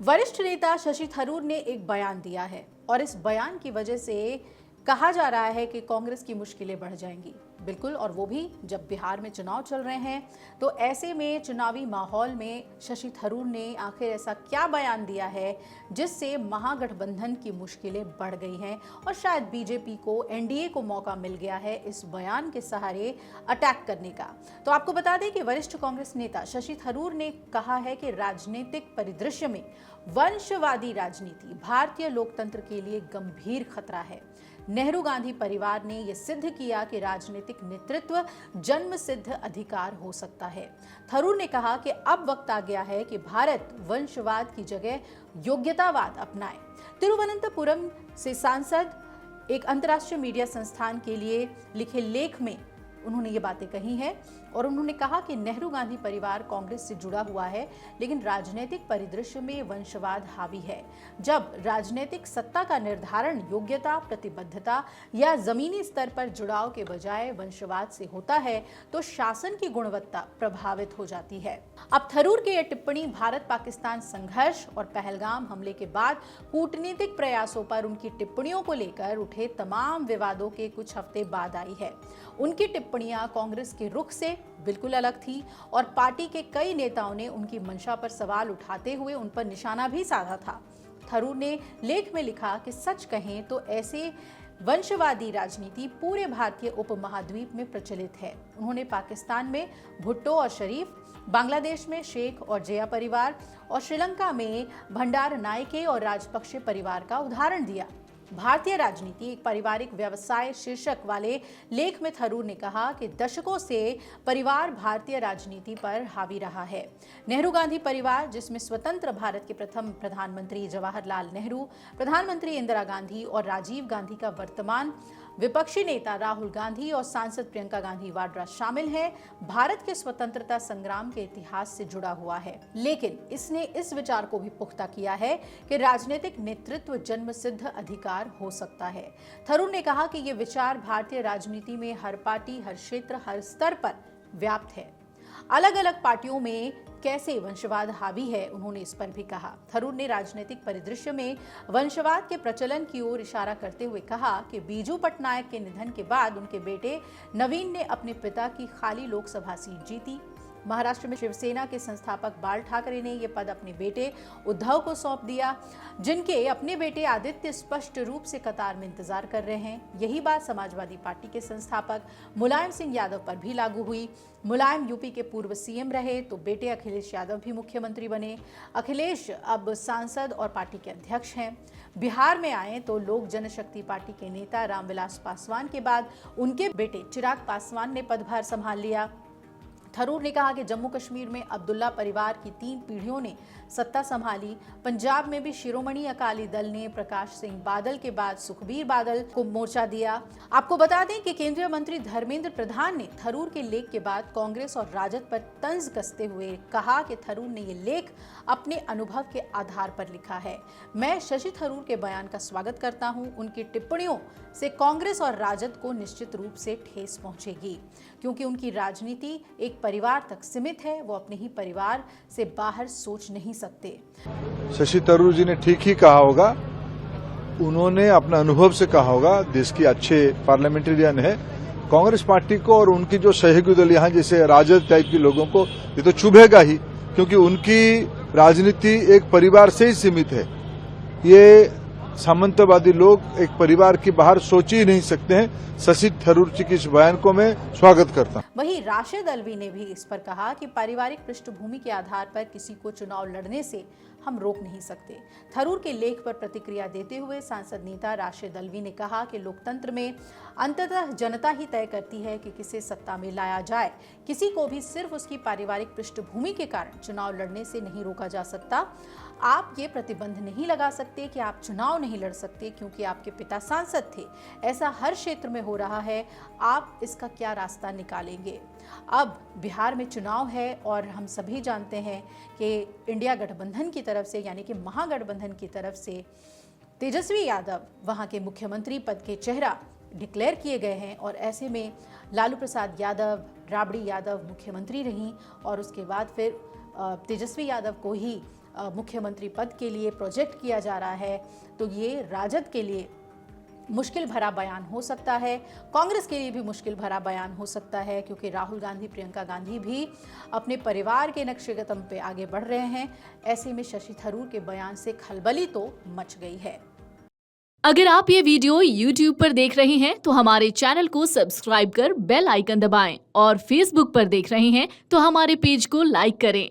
वरिष्ठ नेता शशि थरूर ने एक बयान दिया है और इस बयान की वजह से कहा जा रहा है कि कांग्रेस की मुश्किलें बढ़ जाएंगी। बिल्कुल, और वो भी जब बिहार में चुनाव चल रहे हैं। तो ऐसे में चुनावी माहौल में शशि थरूर ने आखिर ऐसा क्या बयान दिया है जिससे महागठबंधन की मुश्किलें बढ़ गई हैं और शायद बीजेपी को, एनडीए को मौका मिल गया है इस बयान के सहारे अटैक करने का। तो आपको बता दें कि वरिष्ठ कांग्रेस नेता शशि थरूर ने कहा है कि राजनीतिक परिदृश्य में वंशवादी राजनीति भारतीय लोकतंत्र के लिए गंभीर खतरा है। नेहरू गांधी परिवार ने यह सिद्ध किया कि राजनीतिक नेतृत्व जन्म सिद्ध अधिकार हो सकता है। थरूर ने कहा कि अब वक्त आ गया है कि भारत वंशवाद की जगह योग्यतावाद अपनाए। तिरुवनंतपुरम से सांसद एक अंतर्राष्ट्रीय मीडिया संस्थान के लिए लिखे लेख में उन्होंने ये बातें कही हैं और उन्होंने कहा कि नेहरू गांधी परिवार कांग्रेस से जुड़ा हुआ है, लेकिन राजनीतिक परिदृश्य में वंशवाद हावी है। जब राजनीतिक सत्ता का निर्धारण योग्यता, प्रतिबद्धता या जमीनी स्तर पर जुड़ाव के बजाय वंशवाद से होता है तो शासन की गुणवत्ता प्रभावित हो जाती है। अब थरूर की यह टिप्पणी भारत पाकिस्तान संघर्ष और पहलगाम हमले के बाद कूटनीतिक प्रयासों पर उनकी टिप्पणियों को लेकर उठे तमाम विवादों के कुछ हफ्ते बाद आई है। उनकी टिप्पणियां कांग्रेस के रुख से बिल्कुल अलग थी और पार्टी के कई नेताओं ने उनकी मंशा पर सवाल उठाते हुए उन पर निशाना भी साधा था। थरूर ने लेख में लिखा कि सच कहें तो ऐसे वंशवादी राजनीति पूरे भारतीय उपमहाद्वीप में प्रचलित है। उन्होंने पाकिस्तान में भुट्टो और शरीफ, बांग्लादेश में शेख और जया परिवार और श्रीलंका में भंडार नायके और राजपक्षे परिवार का उदाहरण दिया। भारतीय राजनीति एक पारिवारिक व्यवसाय शीर्षक वाले लेख में थरूर ने कहा कि दशकों से परिवार भारतीय राजनीति पर हावी रहा है। नेहरू गांधी परिवार, जिसमें स्वतंत्र भारत के प्रथम प्रधानमंत्री जवाहरलाल नेहरू, प्रधानमंत्री इंदिरा गांधी और राजीव गांधी का वर्तमान विपक्षी नेता राहुल गांधी और सांसद प्रियंका गांधी वाड्रा शामिल हैं, भारत के स्वतंत्रता संग्राम के इतिहास से जुड़ा हुआ है। लेकिन इसने इस विचार को भी पुख्ता किया है कि राजनीतिक नेतृत्व जन्मसिद्ध अधिकार हो सकता है। थरूर ने कहा कि यह विचार भारतीय राजनीति में हर पार्टी, हर क्षेत्र, हर स्तर पर व्याप्त है। अलग अलग पार्टियों में कैसे वंशवाद हावी है, उन्होंने इस पर भी कहा। थरूर ने राजनीतिक परिदृश्य में वंशवाद के प्रचलन की ओर इशारा करते हुए कहा कि बीजू पटनायक के निधन के बाद उनके बेटे नवीन ने अपने पिता की खाली लोकसभा सीट जीती। महाराष्ट्र में शिवसेना के संस्थापक बाल ठाकरे ने यह पद अपने बेटे उद्धव को सौंप दिया, जिनके अपने बेटे आदित्य स्पष्ट रूप से कतार में इंतजार कर रहे हैं। यही बात समाजवादी पार्टी के संस्थापक मुलायम सिंह यादव पर भी लागू हुई। मुलायम यूपी के पूर्व सीएम रहे तो बेटे अखिलेश यादव भी मुख्यमंत्री बने। अखिलेश अब सांसद और पार्टी के अध्यक्ष हैं। बिहार में आए तो लोक जनशक्ति पार्टी के नेता रामविलास पासवान के बाद उनके बेटे चिराग पासवान ने पदभार संभाल लिया। थरूर ने कहा कि जम्मू कश्मीर में अब्दुल्ला परिवार की 3 पीढ़ियों ने सत्ता संभाली। पंजाब में भी शिरोमणि अकाली दल ने प्रकाश सिंह बादल के बाद सुखबीर बादल को मोर्चा दिया। आपको बता दें कि केंद्रीय मंत्री धर्मेंद्र प्रधान ने थरूर के लेख के बाद कांग्रेस और राजद पर तंज कसते हुए कहा कि थरूर ने ये लेख अपने अनुभव के आधार पर लिखा है। मैं शशि थरूर के बयान का स्वागत करता हूं। उनकी टिप्पणियों से कांग्रेस और राजद को निश्चित रूप से ठेस पहुंचेगी, क्योंकि उनकी राजनीति एक परिवार तक सीमित है। वो अपने ही परिवार से बाहर सोच नहीं सकते। शशि थरूर जी ने ठीक ही कहा होगा। उन्होंने अपने अनुभव से कहा होगा। देश के अच्छे पार्लियामेंटेरियन है। कांग्रेस पार्टी को और उनकी जो सहयोगी दल यहाँ जैसे राजद टाइप के लोगों को ये तो चुभेगा ही, क्योंकि उनकी राजनीति एक परिवार से ही सीमित है। ये सामंतवादी लोग एक परिवार के बाहर सोच ही नहीं सकते हैं। शशि थरूर जी के इस बयान को मैं स्वागत करता हूं। वहीं राशिद अल्वी ने भी इस पर कहा कि पारिवारिक पृष्ठभूमि के आधार पर किसी को चुनाव लड़ने से हम रोक नहीं सकते। थरूर के लेख पर प्रतिक्रिया देते हुए सांसद नेता राशिद अल्वी ने कहा कि लोकतंत्र में अंततः जनता ही तय करती है कि किसे सत्ता में लाया जाए। किसी को भी सिर्फ उसकी पारिवारिक पृष्ठभूमि के कारण चुनाव लड़ने से नहीं रोका जा सकता। आप ये प्रतिबंध नहीं लगा सकते कि आप चुनाव नहीं लड़ सकते क्योंकि आपके पिता सांसद थे। ऐसा हर क्षेत्र में हो रहा है। आप इसका क्या रास्ता निकालेंगे? अब बिहार में चुनाव है और हम सभी जानते हैं कि इंडिया गठबंधन की तरफ से, यानी कि महागठबंधन की तरफ से तेजस्वी यादव वहां के मुख्यमंत्री पद के चेहरा डिक्लेयर किए गए हैं और ऐसे में लालू प्रसाद यादव, राबड़ी यादव मुख्यमंत्री रहीं और उसके बाद फिर तेजस्वी यादव को ही मुख्यमंत्री पद के लिए प्रोजेक्ट किया जा रहा है, तो ये राजद के लिए मुश्किल भरा बयान हो सकता है, कांग्रेस के लिए भी मुश्किल भरा बयान हो सकता है, क्योंकि राहुल गांधी, प्रियंका गांधी भी अपने परिवार के नक्शे कदम पे आगे बढ़ रहे हैं। ऐसे में शशि थरूर के बयान से खलबली तो मच गई है। अगर आप ये वीडियो YouTube पर देख रहे हैं तो हमारे चैनल को सब्सक्राइब कर बेल आइकन दबाएं, और Facebook पर देख रहे हैं तो हमारे पेज को लाइक करें।